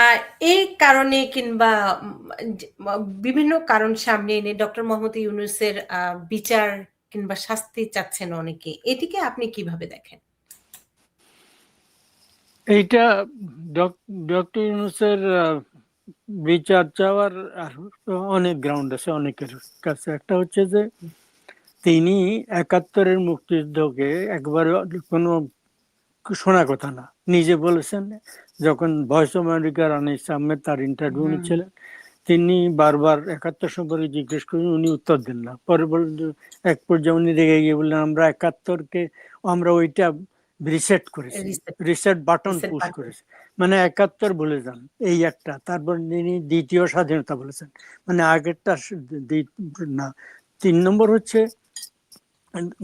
আর এই কারণে কিংবা বিভিন্ন কারণ সামনে এনে ডক্টর মোহাম্মদ ইউনূসের বিচার কিংবা শাস্তি চাচ্ছেন অনেকে। এটিকে আপনি কিভাবে দেখেন? এইটা ডক্টর ইউনূসের বিচার চাওয়ার অনেক গ্রাউন্ড আছে অনেকের কাছে। একটা হচ্ছে যে তিনি ৭১-এর মুক্তিযুদ্ধকে একবারে কোনো শোনা কথা না, নিজে বলেছেন। যখন ভয়েস অফ আমেরিকার আনিস আহমেদ তার ইন্টারভিউ নিচ্ছিলেন, তিনি বারবার ৭১ সম্পর্কে জিজ্ঞেস করেন, উনি উত্তর দেন না। পরে এক পর্যায়ে উনি রেগে গিয়ে বললেন, আমরা ৭১-কে আমরা ওইটা রিসেট করেছি, রিসেট বাটন পুশ করেছি, মানে ৭১ ভুলে যান, এই একটা। তারপর তিনি দ্বিতীয় স্বাধীনতা বলেছেন, মানে আগেরটা না। ৩ নম্বর হচ্ছে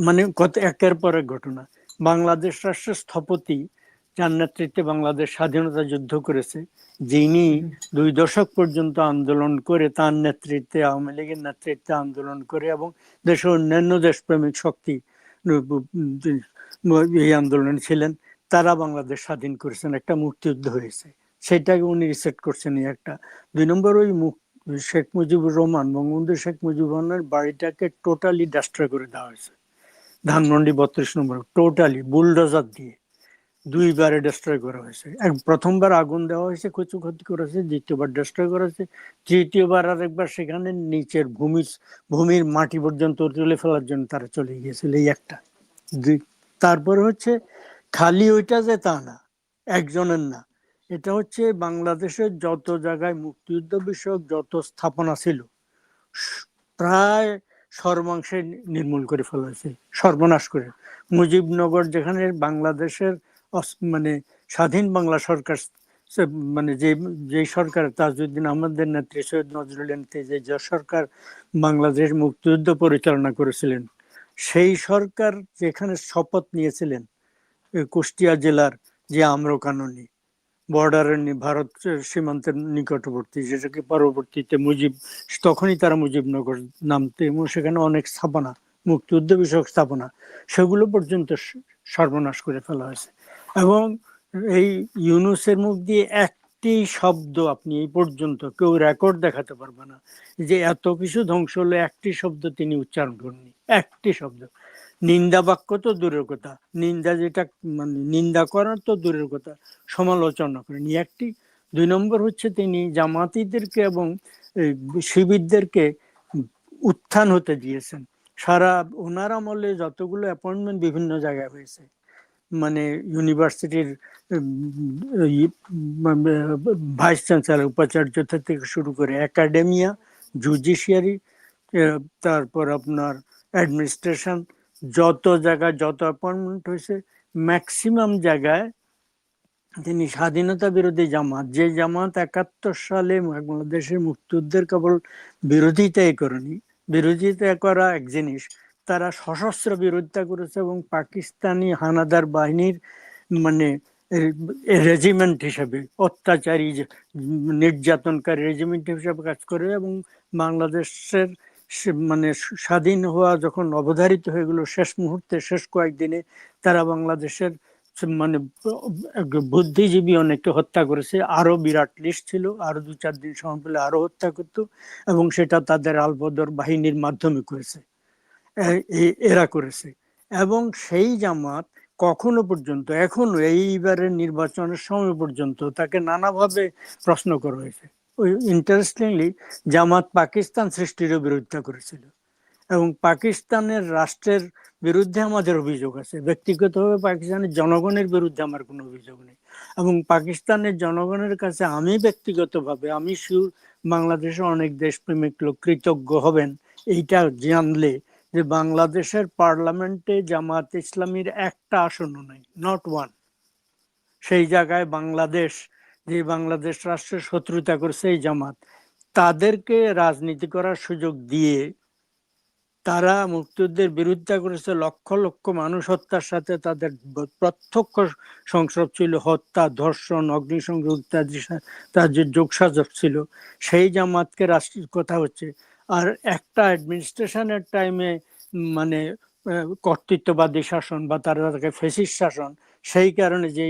মানে কত একের পর এক ঘটনা। বাংলাদেশ রাষ্ট্রের স্থপতি, যার নেতৃত্বে বাংলাদেশ স্বাধীনতা যুদ্ধ করেছে, যিনি ২ দশক পর্যন্ত আন্দোলন করে, তার নেতৃত্বে, আওয়ামী লীগের নেতৃত্বে আন্দোলন করে এবং দেশের অন্যান্য দেশপ্রেমিক শক্তি এই আন্দোলনে ছিলেন, তারা বাংলাদেশ স্বাধীন করেছেন, একটা মুক্তিযুদ্ধ হয়েছে, সেটাকে উনি রিসেট করছেন। এই একটা। ২ নম্বর, ওই শেখ মুজিবুর রহমান, বঙ্গবন্ধু শেখ মুজিবুর রহমানের বাড়িটাকে টোটালি ডিস্ট্রয় করে দেওয়া হয়েছে। ধানমন্ডি ৩২ নম্বর টোটালি বুলডোজার দিয়ে ২ বারে ডিস্ট্রয় করা হয়েছে। প্রথমবার আগুন দেওয়া হয়েছে, কিছু ক্ষতি করেছে, দ্বিতীয়বার ডিস্ট্রয় করা হয়েছে, তৃতীয়বার আর একবার সেখানে নিচের ভূমির মাটি পর্যন্ত তুলে ফেলার জন্য তারা চলে গিয়েছিল। এই একটা। তারপরে হচ্ছে খালি ওইটা যে তা না, একজনের না, এটা হচ্ছে বাংলাদেশের যত জায়গায় মুক্তিযুদ্ধ বিষয়ক যত স্থাপনা ছিল প্রায় সর্বাংশে নির্মূল করে ফেলা হয়েছে, সর্বনাশ করে। মুজিবনগর, যেখানে বাংলাদেশের মানে স্বাধীন বাংলা সরকার, মানে যে সরকার তাজউদ্দিন আহমদের নেত্রী, সৈয়দ নজরুলের নেতৃত্বে যে সরকার বাংলাদেশ মুক্তিযুদ্ধ পরিচালনা করেছিলেন, সেই সরকার যেখানে শপথ নিয়েছিলেন কুষ্টিয়া জেলার যে আম্রকাননী বর্ডারের ভারত সীমান্তের নিকটবর্তী, যেটাকে পরবর্তীতে তখনই তারা মুজিবনগর নামতে, এবং সেখানে অনেক স্থাপনা, মুক্তিযুদ্ধ বিষয়ক স্থাপনা, সেগুলো পর্যন্ত সর্বনাশ করে ফেলা হয়েছে। এবং এই ইউনূসের মুখ দিয়ে একটি শব্দ আপনি এই পর্যন্ত কেউ রেকর্ড দেখাতে পারবে না যে এত কিছু ধ্বংস হলো, একটি শব্দ তিনি উচ্চারণ করেননি, একটি শব্দ। নিন্দা বাক্য তো দূরের কথা, নিন্দা যেটা মানে নিন্দা করার তো দূরের কথা, সমালোচনা করেন একটি। ২ নম্বর হচ্ছে তিনি জামাতিদেরকে এবং শিবিরদেরকে উত্থান হতে দিয়েছেন। সারা ওনার আমলে যতগুলো অ্যাপয়েন্টমেন্ট বিভিন্ন জায়গায় হয়েছে, মানে ইউনিভার্সিটির ভাইস চ্যান্সেলর, উপাচার্য থেকে শুরু করে একাডেমিয়া, জুডিশিয়ারি, তারপর আপনার অ্যাডমিনিস্ট্রেশন, যত জায়গায় যত অ্যাপয়েন্টমেন্ট হয়েছে, ম্যাক্সিমাম জায়গায় তিনি স্বাধীনতা বিরোধী জামাত, যে জামাত ৭১ সালে বাংলাদেশের মুক্তিযুদ্ধের কেবল বিরোধিতাই করেনি, বিরোধিতা করা এক জিনিস, তারা সশস্ত্র বিরোধিতা করেছে এবং পাকিস্তানি হানাদার বাহিনীর মানে রেজিমেন্ট হিসেবে, অত্যাচারী নির্যাতনকারী রেজিমেন্ট হিসেবে কাজ করে। এবং বাংলাদেশের মানে স্বাধীন হওয়া যখন অবধারিত হয়ে গেল, শেষ মুহূর্তে, শেষ কয়েকদিনে তারা বাংলাদেশের মানে বুদ্ধিজীবী অনেককে হত্যা করেছে। আরো বিরাট লিস্ট ছিল, আরো ২-৪ দিন সময় পেলে আরো হত্যা করতো, এবং সেটা তাদের আলবদর বাহিনীর মাধ্যমে করেছে, এরা করেছে। এবং সেই জামাত কখনো পর্যন্ত, এখনো এইবারের নির্বাচনের সময় পর্যন্ত তাকে নানাভাবে প্রশ্ন করা হয়েছে। ওই ইন্টারেস্টিংলি জামাত পাকিস্তান সৃষ্টিরও বিরোধিতা করেছিল, এবং পাকিস্তানের রাষ্ট্রের বিরুদ্ধে আমাদের অভিযোগ আছে, ব্যক্তিগতভাবে পাকিস্তানের জনগণের বিরুদ্ধে আমার কোনো অভিযোগ নেই। এবং পাকিস্তানের জনগণের কাছে আমি ব্যক্তিগতভাবে, আমি শিওর বাংলাদেশের অনেক দেশপ্রেমিক লোক কৃতজ্ঞ হবেন এইটা জানলে, যে বাংলাদেশের পার্লামেন্টে জামাত ইসলামীর একটা আসনও নাই, নট ওয়ান। সেই জায়গায় বাংলাদেশ, যে বাংলাদেশ রাষ্ট্রের শত্রুতা করছে এই জামাত, তাদেরকে রাজনীতি করার সুযোগ দিয়ে তারা মুক্তিযুদ্ধের বিরোধিতা করেছে, লক্ষ লক্ষ মানুষ হত্যার সাথে তাদের প্রত্যক্ষ সংস্রব ছিল, হত্যা, ধর্ষণ, অগ্নিসংযোগ ইত্যাদি তাদের যোগসাজশ ছিল। সেই জামাতকে রাষ্ট্রের কথা হচ্ছে, আর একটা অ্যাডমিনিস্ট্রেশনের টাইমে মানে কর্তৃত্ববাদী শাসন বা তারা তাকে ফ্যাসিস্ট শাসন, সেই কারণে যে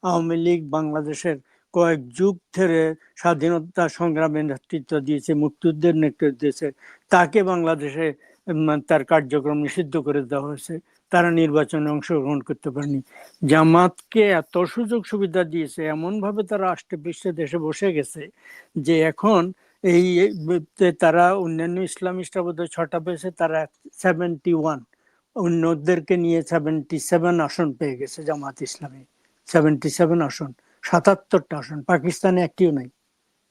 আওয়ামী লীগ বাংলাদেশের কয়েক যুগ ধরে স্বাধীনতা সংগ্রামে নেতৃত্ব দিয়েছে, মুক্তিযুদ্ধের নেতৃত্ব দিয়েছে, তাকে বাংলাদেশে তার কার্যক্রম নিষিদ্ধ করে দেওয়া হয়েছে। তারা নির্বাচনে অংশগ্রহণ করতে পারেনি। জামাতকে এত সুযোগ সুবিধা দিয়েছে, এমন ভাবে তারা আষ্টে দেশে বসে গেছে যে এখন এই তারা অন্যান্য ইসলামিস্টরা বোধহয় 6টা পেয়েছে, তারা 71, অন্যদেরকে নিয়ে 77 আসন পেয়ে গেছে জামাত ইসলামী। 77 আসন, 77টা আসন। পাকিস্তানে একটিও নাই।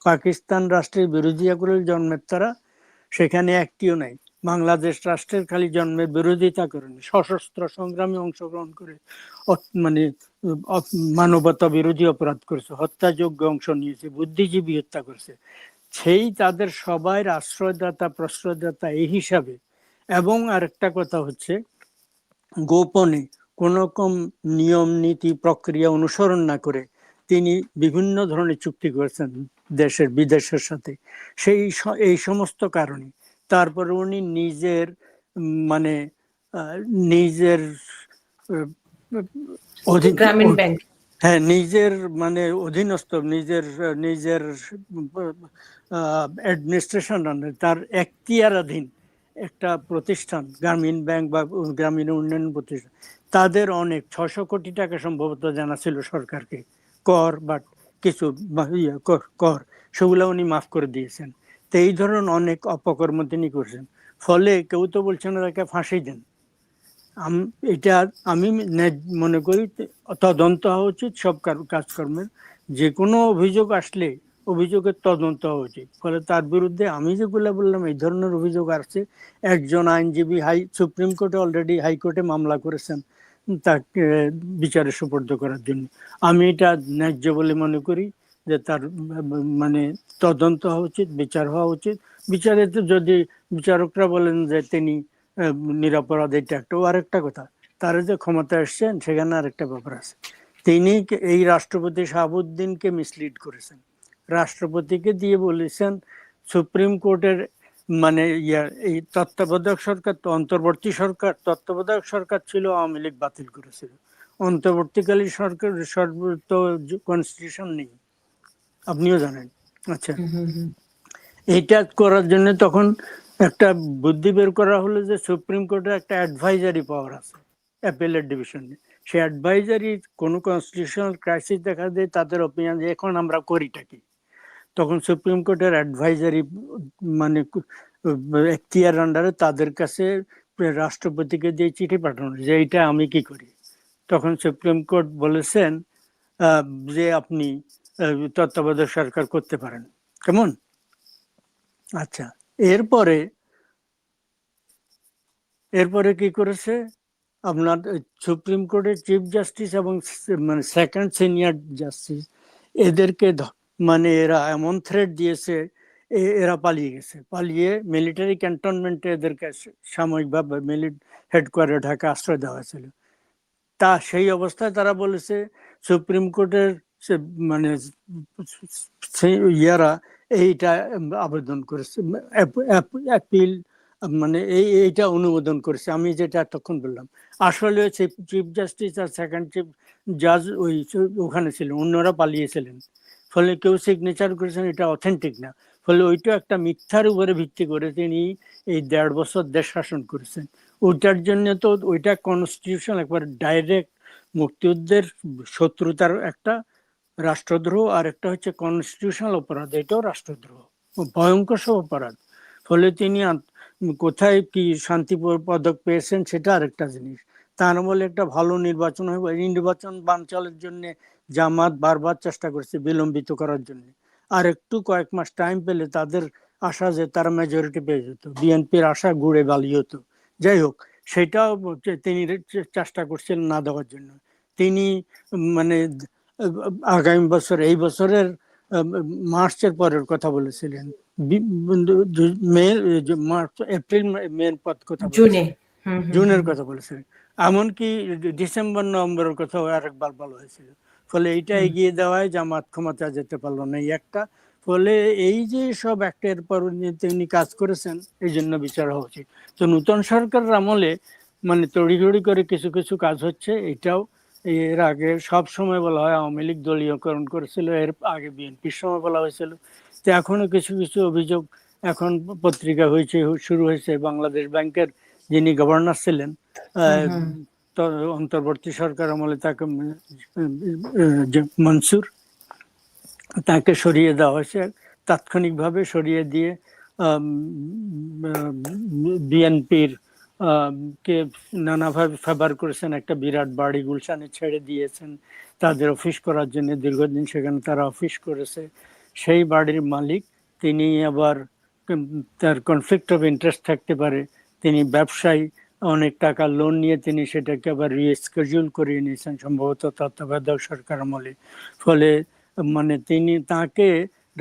পাকিস্তান রাষ্ট্রের বিরোধিতা করে জন্মের তারা, সেখানে একটিও নাই। বাংলাদেশ রাষ্ট্রের খালি জন্মের বিরোধিতা করেনি, সশস্ত্র সংগ্রামে অংশগ্রহণ করে মানে মানবতা বিরোধী অপরাধ করেছে, হত্যাযোগ্য অংশ নিয়েছে, বুদ্ধিজীবী হত্যা করেছে। সেই তাদের সবাই আশ্রয়দাতা প্রশ্রয়দাতা এই হিসাবে। এবং আরেকটা কথা হচ্ছে, গোপনে কোন রকম নিয়ম নীতি প্রক্রিয়া অনুসরণ না করে তিনি বিভিন্ন ধরনের চুক্তি করেছেন দেশের বিদেশের সাথে। এই সমস্ত কারণে তারপরে উনি নিজের মানে নিজের গ্রামীণ ব্যাংক, হ্যাঁ, নিজের মানে অধীনস্থ, নিজের নিজের অ্যাডমিনিস্ট্রেশন, তার এখতিয়ারাধীন একটা প্রতিষ্ঠান, গ্রামীণ ব্যাংক বা গ্রামীণ উন্নয়ন প্রতিষ্ঠান, তাদের অনেক 600 কোটি টাকা সম্ভবত জানা ছিল সরকারকে কর, বাট কিছু কর সেগুলো উনি মাফ করে দিয়েছেন। তো এই ধরনের অনেক অপকর্ম তিনি করছেন। ফলে কেউ তো বলছেন তাকে ফাঁসি দেন। এটা আমি মনে করি তদন্ত হওয়া উচিত সব কাজকর্মের। যে কোনো অভিযোগ আসলে অভিযোগের তদন্ত হওয়া উচিত। ফলে তার বিরুদ্ধে আমি যেগুলো বললাম এই ধরনের অভিযোগ আসছে। একজন আইনজীবী সুপ্রিম কোর্টে অলরেডি হাইকোর্টে মামলা করেছেন তাকে বিচারে সুপর্দ করার জন্য। আমি এটা ন্যায্য বলে মনে করি যে তার মানে তদন্ত হওয়া উচিত, বিচার হওয়া উচিত। বিচারে তো যদি বিচারকরা বলেন যে তিনি নিরপরাধ, এটা একটা। আরেকটা কথা, তারা যে ক্ষমতা এসছেন সেখানে আরেকটা ব্যাপার আছে। তিনি এই রাষ্ট্রপতি শাহাবুদ্দিনকে মিসলিড করেছেন। রাষ্ট্রপতিকে দিয়ে বলেছেন সুপ্রিম কোর্টের মানে এই তত্ত্বাবধায়ক সরকার তো অন্তর্বর্তী সরকার, তত্ত্বাবধায়ক সরকার ছিল আওয়ামী লীগ বাতিল করেছিল। অন্তর্বর্তীকালীন সরকার সর্বোচ্চ কনস্টিটিউশন নেই, আপনিও জানেন। আচ্ছা, এইটা করার জন্য তখন একটা বুদ্ধি বের করা হলো যে সুপ্রিম কোর্টের একটা অ্যাডভাইজারি পাওয়ার আছে অ্যাপেলের ডিভিশনে। সে অ্যাডভাইজারি কোনো কনস্টিটিউশনাল ক্রাইসিস দেখা দেয়, তাদের অপিনিয়ন যে এখন আমরা করিটা কি, তখন সুপ্রিম কোর্টের অ্যাডভাইজারি মানে এখতিয়ার আন্ডারে তাদের কাছে রাষ্ট্রপতিকে দিয়ে চিঠি পাঠানো যে এইটা আমি কি করি। তখন সুপ্রিম কোর্ট বলেছেন যে আপনি তত্ত্বাবধায়ক সরকার করতে পারেন। কেমন? আচ্ছা, এরপরে কি করেছে আপনার সুপ্রিম কোর্টের চিফ জাস্টিস এবং মানে সেকেন্ড সিনিয়র জাস্টিস, এদেরকে মানে এরা এমন থ্রেট দিয়েছে, এরা পালিয়ে গেছে। পালিয়ে মিলিটারি ক্যান্টনমেন্টে এদেরকে সাময়িকভাবে হেডকোয়ার্টার ঢাকা আশ্রয় দেওয়া হয়েছিল। তা সেই অবস্থায় তারা বলেছে সুপ্রিম কোর্টের মানে ইয়ারা এইটা আবেদন করেছে, অ্যাপিল মানে এইটা অনুমোদন করেছে। আমি যেটা এতক্ষণ বললাম, আসলে চিফ জাস্টিস আর সেকেন্ড চিফ জাজ ওখানে ছিলেন, অন্যরা পালিয়েছিলেন। ফলে কেউ সিগনেচার করেছেন এটা অথেন্টিক না। ফলে ওইটা একটা মিথ্যার উপরে ভিত্তি করে তিনি এই 1.5 বছর দেশ শাসন করেছেন। ওইটার জন্য তো ওইটা কনস্টিটিউশন একবার ডাইরেক্ট মুক্তিযুদ্ধের শত্রুতার একটা রাষ্ট্রদ্রোহ, আর একটা হচ্ছে কনস্টিটিউশনাল অপরাধ, এটাও রাষ্ট্রদ্রোহ, ভয়ঙ্কর সব অপরাধ। ফলে তিনি কোথায় কি শান্তি পদক পেয়েছেন সেটা আরেকটা জিনিস। তার বলে একটা ভালো নির্বাচন হবে, নির্বাচন বানচালের জন্য জামাত বারবার চেষ্টা করছে বিলম্বিত করার জন্য। আর একটু কয়েক মাস টাইম পেলে তাদের আশা যে তারা মেজরিটি পেয়ে যেত, বিএনপির আশা ঘুরে বালিয়ে হতো। যাই হোক, সেটাও তিনি চেষ্টা করছেন না দেওয়ার জন্য। তিনি মানে আগামী বছর, এই বছরের মার্চের পরের কথা বলেছিলেন, মে, মার্চ, এপ্রিল মের কথা জুনে। বলেছিলেন, জুনের কথা বলেছিলেন। এমনকি ডিসেম্বর নভেম্বরের কথা আরেকবার বলা হয়েছিল। ফলে এইটা এগিয়ে দেওয়ায় জামাত ক্ষমতা যেতে পারলো না, এই একটা। ফলে এই যে সব একটার পর তিনি কাজ করেছেন, এই জন্য বিচার হওয়া উচিত। তো নূতন সরকারের আমলে মানে তড়িঘড়ি করে কিছু কিছু কাজ হচ্ছে, এটাও এর আগে সব সময় বলা হয় আওয়ামী লীগ দলীয়করণ করেছিল, এর আগে বিএনপির সময় বলা হয়েছিল। তো এখনো কিছু কিছু অভিযোগ এখন পত্রিকা হয়েছে, শুরু হয়েছে। বাংলাদেশ ব্যাংকের যিনি গভর্নর ছিলেন হুম, হুম। অন্তর্বর্তী সরকার আমলে, তাকে মনসুর, তাকে সরিয়ে দেওয়া হয়েছে, তাৎক্ষণিকভাবে সরিয়ে দিয়ে বিএনপির কে নানাভাবে ফেভার করেছেন। একটা বিরাট বাড়ি গুলশানে ছেড়ে দিয়েছেন তাদের অফিস করার জন্য, দীর্ঘদিন সেখানে তারা অফিস করেছে। সেই বাড়ির মালিক তিনি আবার তার কনফ্লিক্ট অফ ইন্টারেস্ট থাকতে পারে, তিনি ব্যবসায়ী, অনেক টাকা লোন নিয়ে তিনি সেটাকে আবার রিস্কেডিউল করিয়ে নিয়েছেন সম্ভবত তত্ত্বাবধায়ক সরকার আমলে। ফলে মানে তিনি তাকে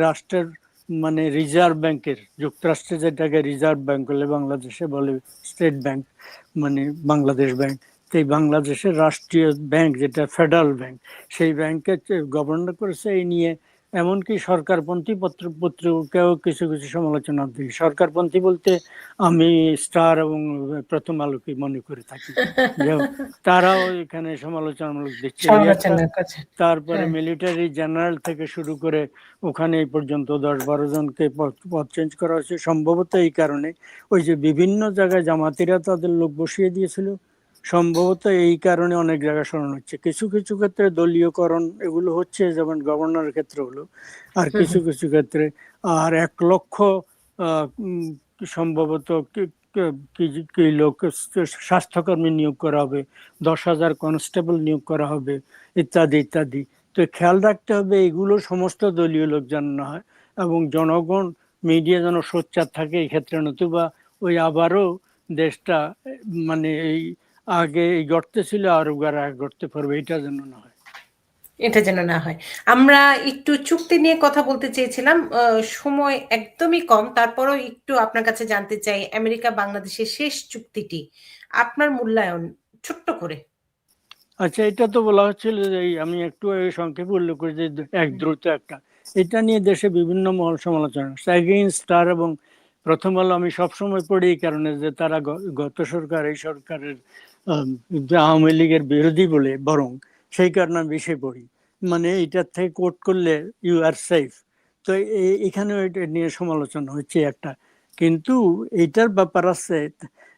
রাষ্ট্রের মানে রিজার্ভ ব্যাংকের, যুক্তরাষ্ট্রে যেটাকে রিজার্ভ ব্যাংক বলে, বাংলাদেশে বলে স্টেট ব্যাংক, মানে বাংলাদেশ ব্যাংক, এই বাংলাদেশের রাষ্ট্রীয় ব্যাংক যেটা ফেডারেল ব্যাংক, সেই ব্যাংকের গভর্নর করেছে। এই নিয়ে এমনকি সরকারপন্থী পত্রিকাও কিছু কিছু সমালোচনা দিই। সরকারপন্থী বলতে আমি স্টার এবং প্রথম আলোকে মনে করে থাকি, যে তারাও এখানে সমালোচনামূলক দিচ্ছে। এই একটা। সমালোচনা করছে। তারপরে হ্যাঁ। মিলিটারি জেনারেল থেকে শুরু করে ওখানে এই পর্যন্ত 10-12 জনকে পদ চেঞ্জ করা হয়েছে, সম্ভবত এই কারণে ওই যে বিভিন্ন জায়গায় জামাতিরা তাদের লোক বসিয়ে দিয়েছিল, সম্ভবত এই কারণে অনেক জায়গায় সরানো হচ্ছে। কিছু কিছু ক্ষেত্রে দলীয়করণ এগুলো হচ্ছে, যেমন গভর্নরের ক্ষেত্রে হলো, আর হুম, কিছু হুম। কিছু ক্ষেত্রে আর 1 লক্ষ সম্ভবত কি লোক স্বাস্থ্যকর্মী নিয়োগ করা হবে, 10,000 কনস্টেবল নিয়োগ করা হবে, ইত্যাদি ইত্যাদি। তো খেয়াল রাখতে হবে এইগুলো সমস্ত দলীয় লোক যেন না হয়, এবং জনগণ, মিডিয়া যেন সোচ্চার থাকে এই ক্ষেত্রে, নতুবা ওই আবারও দেশটা মানে এই আগে এই গর্তে ছিল আর গর্তে পড়বে, এটা যেন না হয়। এটা যেন না হয়। আমরা একটু চুক্তি নিয়ে কথা বলতে চেয়েছিলাম। সময় একদমই কম। তারপরেও একটু আপনার কাছে জানতে চাই, আমেরিকা বাংলাদেশের শেষ চুক্তিটি আপনার মূল্যায়ন ছোট্ট করে। আচ্ছা, এটা তো বলা হচ্ছিল যে আমি একটু সংক্ষেপে উল্লেখ করি যে এক দ্রুত একটা, এটা নিয়ে দেশে বিভিন্ন মহল সমালোচনা, স্যাগিন স্টার এবং প্রথম আলো আমি সবসময় পড়ি এই কারণে যে তারা গত সরকার এই সরকারের আওয়ামী লীগের বিরোধী বলে, বরং সেই কারণে আমি বেশি পড়ি, মানে এটার থেকে কোট করলে ইউ আর সেফ। তো এখানেও এটা নিয়ে সমালোচনা হচ্ছে একটা, কিন্তু এইটার ব্যাপার আছে।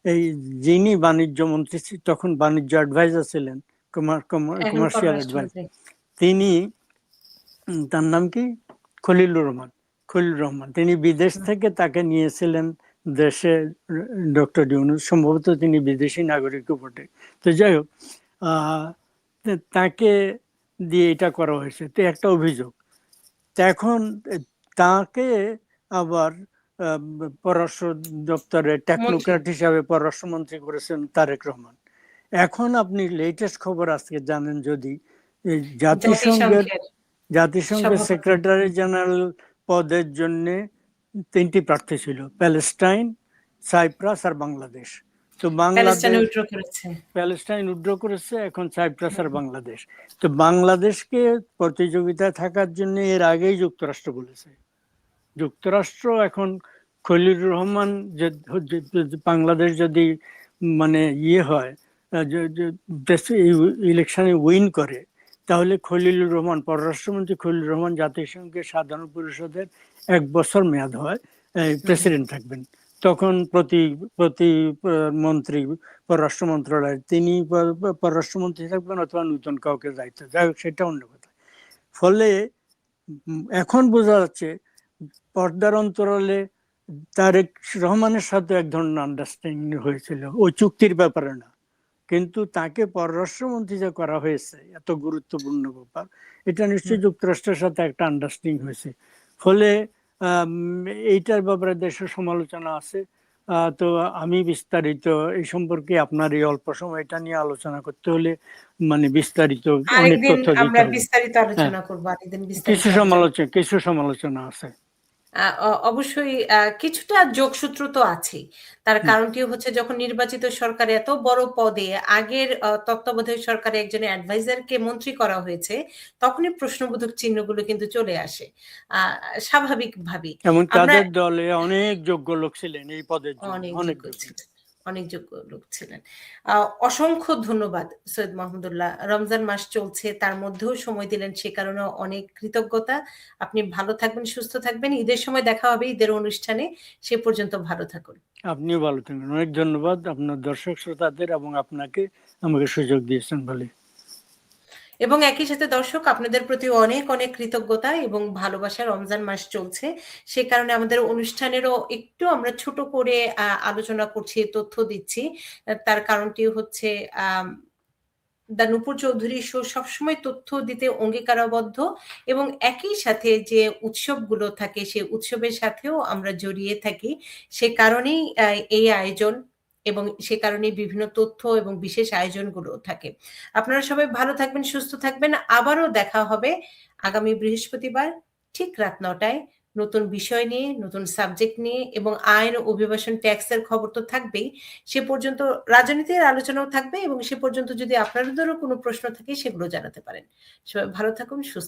এই যিনি বাণিজ্য মন্ত্রী, তখন বাণিজ্য অ্যাডভাইজার ছিলেন, এখন কমার্শিয়াল অ্যাডভাইস, পররাষ্ট্রমন্ত্রী। তিনি তার নাম কি, খলিলুর রহমান, খলিলুর রহমান, তিনি বিদেশ হুম। থেকে তাকে নিয়েছিলেন দেশে, ডক্টর ইউনূস, সম্ভবত তিনি বিদেশি নাগরিক বটে। তো যাই হোক, তাকে দিয়ে এটা করা হয়েছে, তো একটা অভিযোগ। তো এখন তাকে আবার পররাষ্ট্র দপ্তরের মন্ত্রী। টেকনোক্র্যাট হিসাবে পররাষ্ট্রমন্ত্রী করেছেন তারেক রহমান। এখন আপনি লেটেস্ট খবর আজকে জানেন যদি, জাতিসংঘের জাতিসংঘের জাতিসংঘের সভাপতি। সেক্রেটারি জেনারেল পদের জন্য 3টি প্রার্থী ছিল, প্যালেস্টাইন, সাইপ্রাস আর বাংলাদেশ। তো প্যালেস্টাইনে বাংলাদেশ, উইথড্র করেছে। প্যালেস্টাইন উইথড্র করেছে, এখন সাইপ্রাস আর বাংলাদেশ। তো বাংলাদেশকে প্রতিযোগিতায় থাকার জন্য এর আগেই যুক্তরাষ্ট্র বলেছে। যুক্তরাষ্ট্র এখন খলিলুর রহমান বাংলাদেশ যদি মানে ইয়ে হয়, ইলেকশনে উইন করে, তাহলে খলিলুর রহমান, পররাষ্ট্রমন্ত্রী খলিলুর রহমান জাতিসংঘের সাধারণ পরিষদের 1 বছর মেয়াদ হয়, হুম, হুম। প্রেসিডেন্ট থাকবেন। তখন প্রতি মন্ত্রী পররাষ্ট্র মন্ত্রণালয় তিনি পররাষ্ট্রমন্ত্রী থাকবেন, অথবা নতুন কাউকে দায়িত্ব, যাই হোক সেটা অন্য কথা। ফলে এখন বোঝা যাচ্ছে পর্দার অন্তরালে তারেক রহমানের সাথে এক ধরনের আন্ডারস্ট্যান্ডিং হয়েছিল, ওই চুক্তির ব্যাপারে না, কিন্তু তাকে পররাষ্ট্রমন্ত্রী যে করা হয়েছে, এত গুরুত্বপূর্ণ ব্যাপার, এটা হুম। নিশ্চয়ই যুক্তরাষ্ট্রের সাথে একটা আন্ডারস্ট্যান্ডিং হয়েছে। ফলে এইটার ব্যাপারে দেশের সমালোচনা আছে। তো আমি বিস্তারিত এই সম্পর্কে, আপনার এই অল্প সময় এটা নিয়ে আলোচনা করতে হলে মানে বিস্তারিত অনেক আরেকদিন তথ্য দিতে আমরা হবে। বিস্তারিত হ্যাঁ, আলোচনা করব। আরেকদিন বিস্তারিত আলোচনা। কিছু সমালোচনা আছে। অবশ্যই কিছুটা যোগসূত্র তো আছেই। তার হুম, কারণটিও হচ্ছে, যখন নির্বাচিত সরকার এত বড় পদে আগের তত্ত্বাবধায়ক সরকারে একজনের অ্যাডভাইজারকে মন্ত্রী করা হয়েছে, তখনই প্রশ্নবোধক চিহ্নগুলো কিন্তু চলে আসে। আ স্বাভাবিকভাবেই। এবং আমরা তাদের দলে অনেক যোগ্য লোক ছিলেন এই পদের জন্য, অনেক অনেক যোগ্য যোগ্য। ছিলেন। অনেক যোগ্য লোক ছিলেন। অসংখ্য ধন্যবাদ সৈয়দ মাহমুদুল্লাহ। রমজান মাস চলছে, তার মধ্যেও সময় দিলেন, সে কারণেও অনেক কৃতজ্ঞতা। আপনি ভালো থাকবেন, সুস্থ থাকবেন। ঈদের সময় দেখা হবে, ঈদের অনুষ্ঠানে। সে পর্যন্ত ভালো থাকুন। আপনিও ভালো থাকবেন। অনেক ধন্যবাদ আপনার দর্শক শ্রোতাদের এবং আপনাকে আমাকে সুযোগ দিয়েছেন বলে। এবং একই সাথে দর্শক, আপনাদের প্রতি অনেক অনেক কৃতজ্ঞতা এবং ভালোবাসা। রমজান মাস চলছে, সে কারণে আমাদের অনুষ্ঠানেরও একটু আমরা ছোট করে আলোচনা করছি, তথ্য দিচ্ছি। তার কারণটি হচ্ছে দ্য নূপুর চৌধুরী শো সবসময় তথ্য দিতে অঙ্গীকারাবদ্ধ, এবং একই সাথে যে উৎসবগুলো থাকে সেই উৎসবের সাথেও আমরা জড়িয়ে থাকি। সে কারণেই এই আয়োজন, এবং সে কারণেই বিভিন্ন তথ্য এবং বিশেষ আয়োজনগুলো থাকে। আপনারা সবাই ভালো থাকবেন, সুস্থ থাকবেন। আবারও দেখা হবে আগামী বৃহস্পতিবার ঠিক রাত ৯টায় নতুন বিষয় নিয়ে, নতুন সাবজেক্ট নিয়ে, এবং আইন, অভিবাসন, ট্যাক্সের খবর তো থাকবেই। সে পর্যন্ত রাজনীতির আলোচনাও থাকবে, এবং সে পর্যন্ত যদি আপনাদেরও কোনো প্রশ্ন থাকে সেগুলো জানাতে পারেন। সবাই ভালো থাকুন, সুস্থ